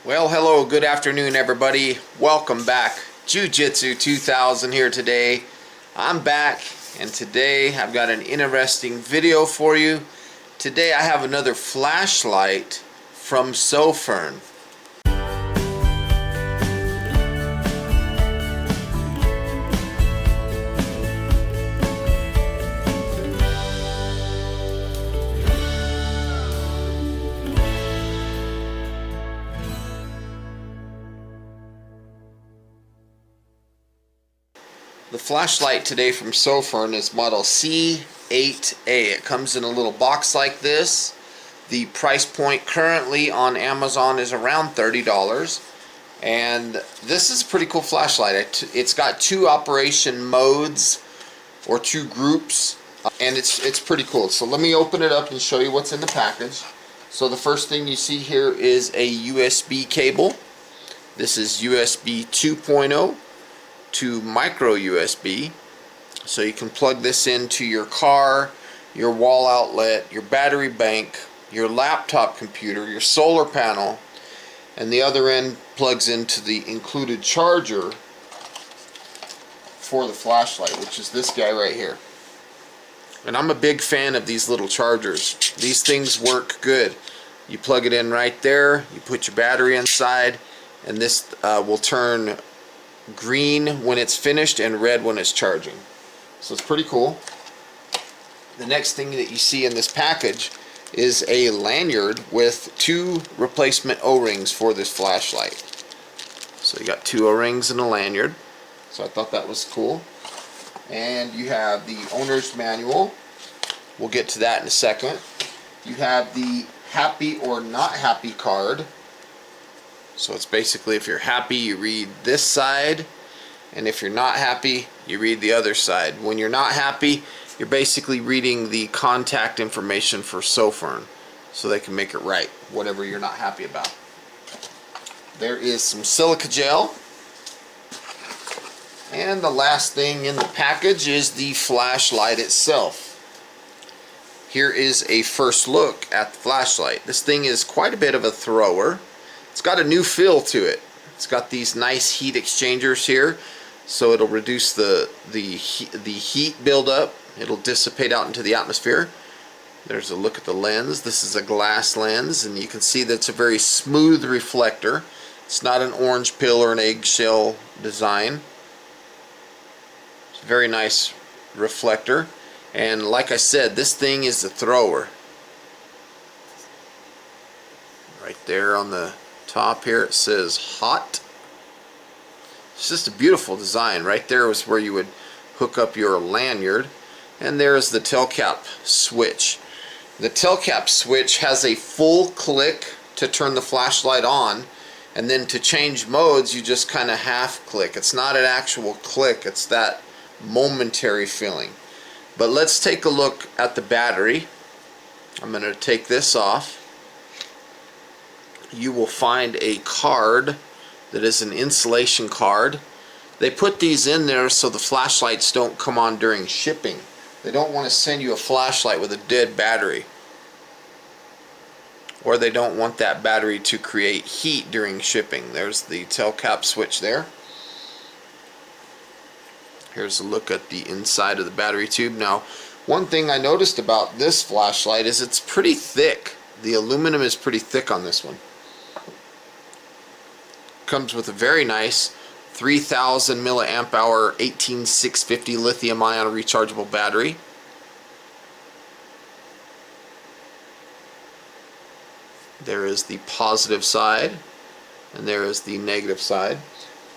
Well, hello, good afternoon everybody. Welcome back. Jiujitsu2000 here today. I'm back and today I've got an interesting video for you. Today I have another flashlight from Sofirn. The flashlight today from Sofirn is model C8A. It comes in a little box like this. The price point currently on Amazon is around $30. And this is a pretty cool flashlight. It's got two operation modes or two groups, and it's pretty cool. So let me open it up and show you what's in the package. So the first thing you see here is a USB cable. This is USB 2.0. to micro USB, so you can plug this into your car, your wall outlet, your battery bank, your laptop computer, your solar panel, and the other end plugs into the included charger for the flashlight, which is this guy right here. And I'm a big fan of these little chargers. These things work good. You plug it in right there, you put your battery inside, and this will turn green when it's finished and red when it's charging. So it's pretty cool. The next thing that you see in this package is a lanyard with two replacement O-rings for this flashlight. So you got two O-rings and a lanyard. So I thought that was cool. And you have the owner's manual. We'll get to that in a second. You have the happy or not happy card. So it's basically, if you're happy, you read this side, and if you're not happy, you read the other side. When you're not happy, you're basically reading the contact information for Sofirn, so they can make it right, whatever you're not happy about. There is some silica gel, and the last thing in the package is the flashlight itself. Here is a first look at the flashlight. This thing is quite a bit of a thrower. It's got a new feel to it. It's got these nice heat exchangers here, so it'll reduce the heat buildup. It'll dissipate out into the atmosphere. There's a look at the lens. This is a glass lens, and you can see that it's a very smooth reflector. It's not an orange pill or an eggshell design. It's a very nice reflector, and like I said, this thing is a thrower. Right there on the top here it says hot. It's just a beautiful design. Right there was where you would hook up your lanyard, and there's the tail cap switch. The tail cap switch has a full click to turn the flashlight on, and then to change modes you just kind of half click. It's not an actual click, it's that momentary feeling. But let's take a look at the battery. I'm going to take this off. You will find a card that is an insulation card. They put these in there so the flashlights don't come on during shipping. They don't want to send you a flashlight with a dead battery, or they don't want that battery to create heat during shipping. There's the tail cap switch there. Here's a look at the inside of the battery tube. Now, one thing I noticed about this flashlight is it's pretty thick. The aluminum is pretty thick on this one. Comes with a very nice 3000 milliamp hour 18650 lithium ion rechargeable battery. There is the positive side, and there is the negative side.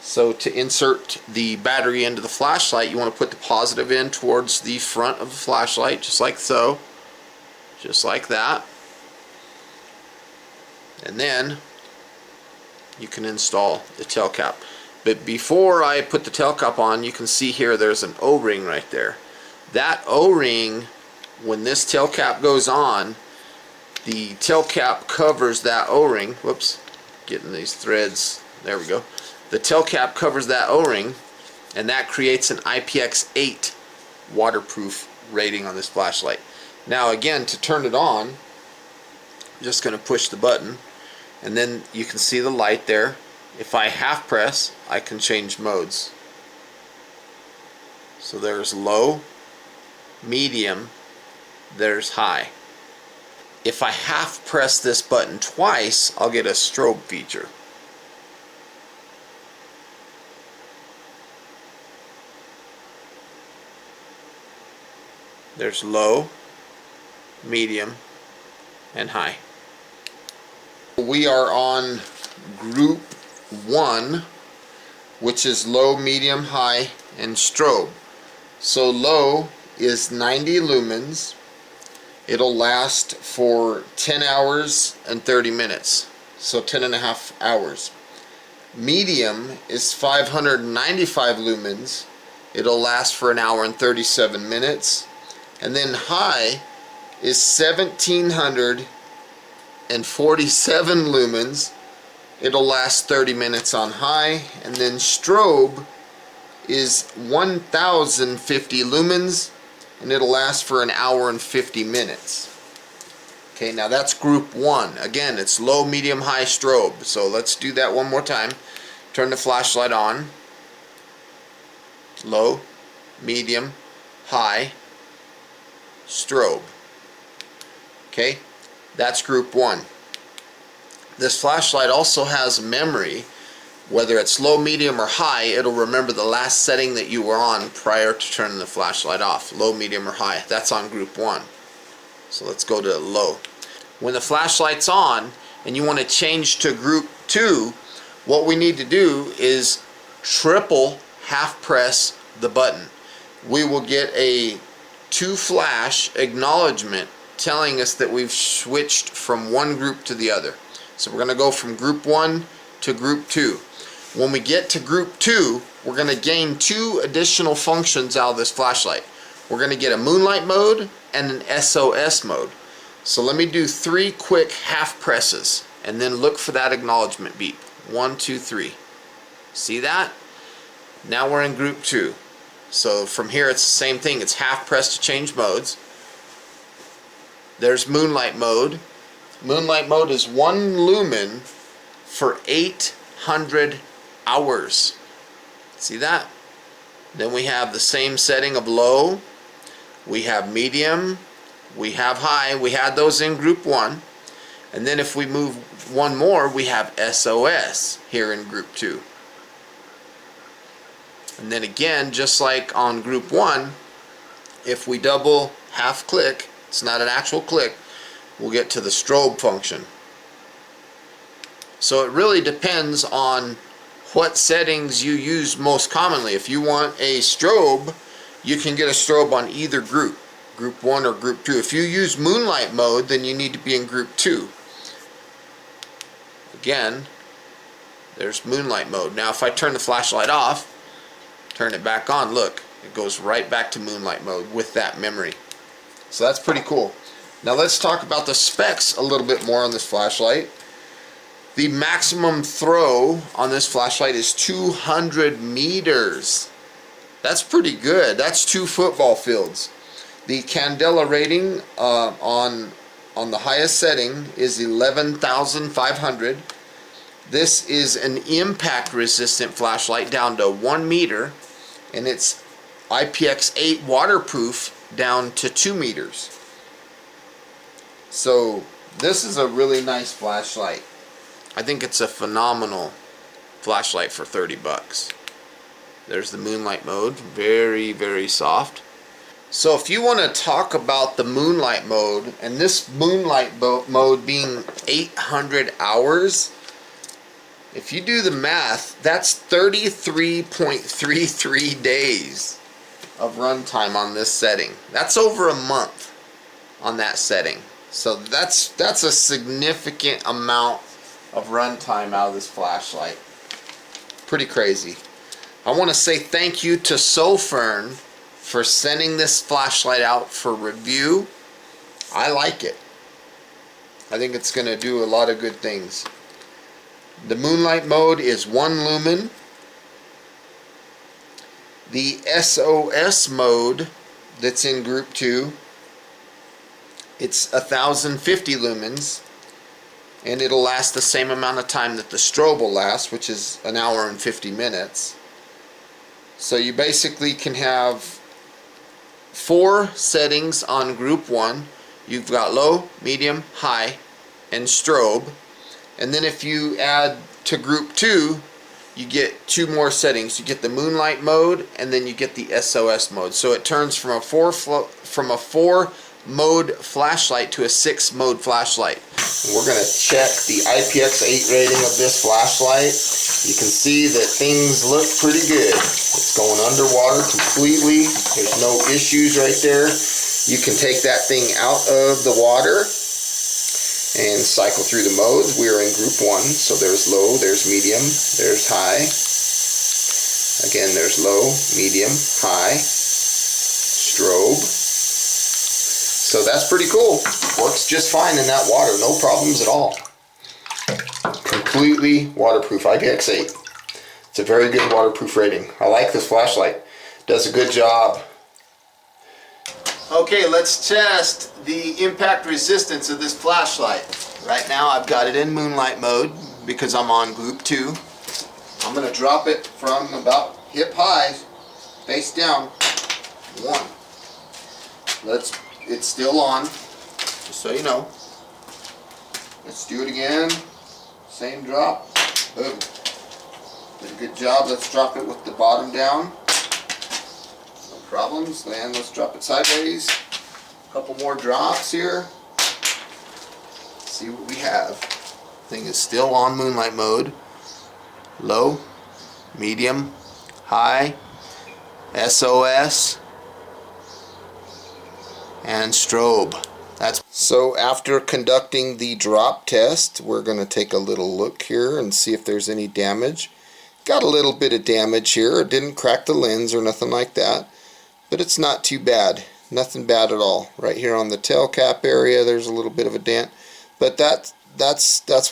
So to insert the battery into the flashlight, you want to put the positive in towards the front of the flashlight, just like so, just like that, and then you can install the tail cap. But before I put the tail cap on, you can see here there's an O-ring right there. That O-ring, when this tail cap goes on, the tail cap covers that O-ring. Whoops, getting these threads, there we go. The tail cap covers that O-ring, and that creates an IPX8 waterproof rating on this flashlight. Now again, to turn it on, I'm just going to push the button, And then you can see the light there. If I half press, I can change modes. So there's low, medium, there's high. If I half press this button twice, I'll get a strobe feature. There's low, medium, and high. We are on group 1, which is low, medium, high, and strobe. So low is 90 lumens. It'll last for 10 hours and 30 minutes, so 10.5 hours. Medium is 595 lumens. It'll last for an hour and 37 minutes. And then high is 1747 lumens. It'll last 30 minutes on high. And then strobe is 1050 lumens, and it'll last for an hour and 50 minutes. Okay, now that's group 1. Again, it's low, medium, high strobe. So let's do that one more time. Turn the flashlight on. Low, medium, high, strobe. Okay, that's group 1. This flashlight also has memory. Whether it's low, medium, or high, it'll remember the last setting that you were on prior to turning the flashlight off. Low, medium, or high. That's on group 1. So let's go to low. When the flashlight's on and you want to change to group 2, what we need to do is triple half press the button. We will get a 2 flash acknowledgement telling us that we've switched from one group to the other. So we're going to go from group 1 to group 2. When we get to group 2, we're going to gain 2 additional functions out of this flashlight. We're going to get a Moonlight Mode and an SOS mode. So let me do 3 quick half presses and then look for that acknowledgement beep. 1, 2, 3. See that? Now we're in group 2. So from here it's the same thing. It's half press to change modes. There's Moonlight Mode. Moonlight Mode is 1 lumen for 800 hours. See that? Then we have the same setting of low, we have medium, we have high. We had those in group 1. And then if we move one more, we have SOS here in group 2. And then again, just like on group 1, if we double half click, it's not an actual click, we'll get to the strobe function. So it really depends on what settings you use most commonly. If you want a strobe, you can get a strobe on either group, group 1 or group 2. If you use Moonlight Mode, then you need to be in group 2. Again, there's Moonlight Mode. Now if I turn the flashlight off, turn it back on, look, it goes right back to Moonlight Mode with that memory. So that's pretty cool. Now let's talk about the specs a little bit more on this flashlight. The maximum throw on this flashlight is 200 meters. That's pretty good. That's 2 football fields. The candela rating on the highest setting is 11,500. This is an impact resistant flashlight down to 1 meter, and it's IPX8 waterproof down to 2 meters. So this is a really nice flashlight. I think it's a phenomenal flashlight for 30 bucks. There's the Moonlight Mode, very, very soft. So if you want to talk about the Moonlight Mode, and this Moonlight Mode being 800 hours, if you do the math, that's 33.33 days of runtime on this setting. That's over a month on that setting. So that's a significant amount of runtime out of this flashlight. Pretty crazy. I want to say thank you to Sofirn for sending this flashlight out for review. I like it. I think it's going to do a lot of good things. The Moonlight Mode is 1 lumen. The SOS mode that's in group 2, it's 1050 lumens. and it'll last the same amount of time that the strobe will last, which is an hour and 50 minutes. So you basically can have 4 settings on group 1. You've got low, medium, high, and strobe. And then if you add to group 2, you get 2 more settings. You get the Moonlight Mode, and then you get the SOS mode. So it turns from a 4 mode flashlight to a 6 mode flashlight. We're going to check the IPX8 rating of this flashlight. You can see that things look pretty good. It's going underwater completely. There's no issues right there. You can take that thing out of the water and cycle through the modes. We are in group 1, so there's low, there's medium, there's high. Again, there's low, medium, high, strobe. So that's pretty cool. Works just fine in that water, no problems at all. Completely waterproof, IPX8. It's a very good waterproof rating. I like this flashlight. Does a good job. Okay, let's test the impact resistance of this flashlight. Right now I've got it in Moonlight Mode because I'm on group 2. I'm going to drop it from about hip high, face down. 1. It's still on, just so you know. Let's do it again. Same drop. Boom. Did a good job. Let's drop it with the bottom down. No problems. Then let's drop it sideways. A couple more drops here. Let's see what we have. Thing is still on Moonlight Mode. Low, medium, high, SOS, and strobe. So after conducting the drop test, we're going to take a little look here and see if there's any damage. Got a little bit of damage here. It didn't crack the lens or nothing like that, but it's not too bad. Nothing bad at all. Right here on the tail cap area, there's a little bit of a dent, but that's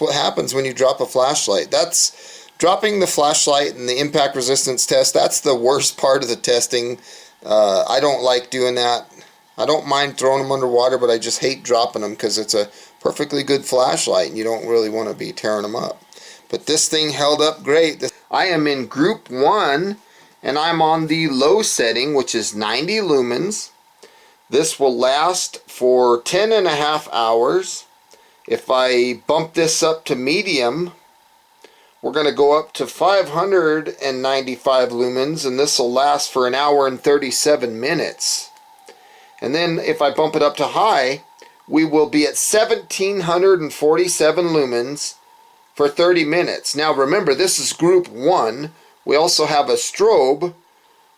what happens when you drop a flashlight. That's dropping the flashlight and the impact resistance test. That's the worst part of the testing. I don't like doing that. I don't mind throwing them underwater, but I just hate dropping them because it's a perfectly good flashlight and you don't really want to be tearing them up. But this thing held up great. I am in group 1 and I'm on the low setting, which is 90 lumens. This will last for 10.5 hours. If I bump this up to medium, we're going to go up to 595 lumens, and this will last for an hour and 37 minutes. And then if I bump it up to high, we will be at 1747 lumens for 30 minutes. Now remember, this is group 1. We also have a strobe,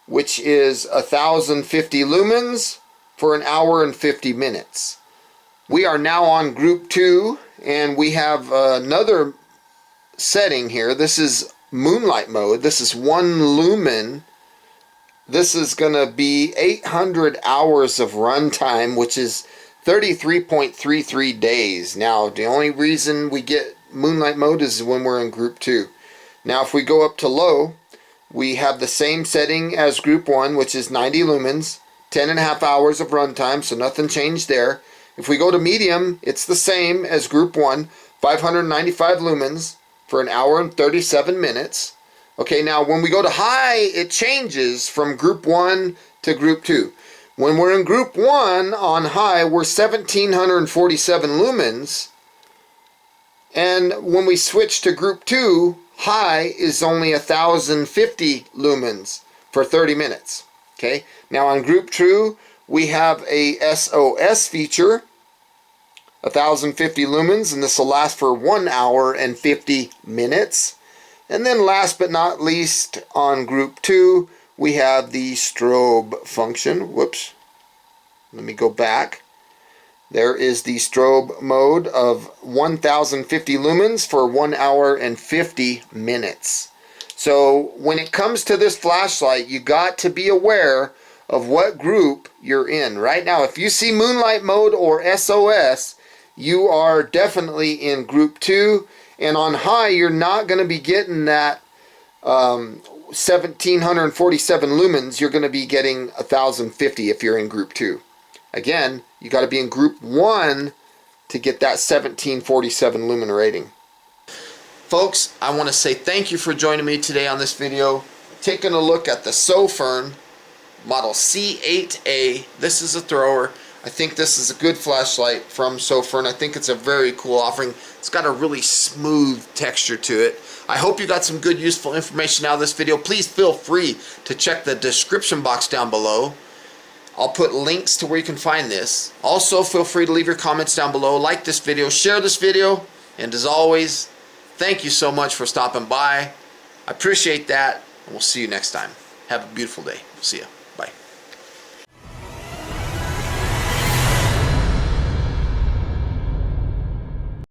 which is 1050 lumens for an hour and 50 minutes. We are now on group 2, and we have another setting here. This is Moonlight Mode. This is 1 lumen. This is going to be 800 hours of runtime, which is 33.33 days. Now, the only reason we get Moonlight Mode is when we're in group 2. Now, if we go up to low, we have the same setting as group 1, which is 90 lumens, 10.5 hours of runtime, so nothing changed there. If we go to medium, it's the same as group 1, 595 lumens for an hour and 37 minutes. Okay, now when we go to high, it changes from group 1 to group 2. When we're in group 1 on high, we're 1747 lumens. And when we switch to group 2, high is only 1050 lumens for 30 minutes. Okay, now on group 2, we have a SOS feature, 1050 lumens, and this will last for 1 hour and 50 minutes. And then last but not least, on group 2, we have the strobe function. Whoops. Let me go back. There is the strobe mode of 1050 lumens for 1 hour and 50 minutes. So when it comes to this flashlight, you got to be aware of what group you're in. Right now, if you see Moonlight Mode or SOS, you are definitely in group 2. And on high, you're not going to be getting that 1747 lumens. You're going to be getting 1050 if you're in group 2. Again, you got to be in group 1 to get that 1747 lumen rating. Folks, I want to say thank you for joining me today on this video, taking a look at the Sofirn model C8A. This is a thrower. I think this is a good flashlight from Sofirn. I think it's a very cool offering. It's got a really smooth texture to it. I hope you got some good useful information out of this video. Please feel free to check the description box down below. I'll put links to where you can find this. Also, feel free to leave your comments down below. Like this video, share this video, and as always, thank you so much for stopping by. I appreciate that, and we'll see you next time. Have a beautiful day. See ya.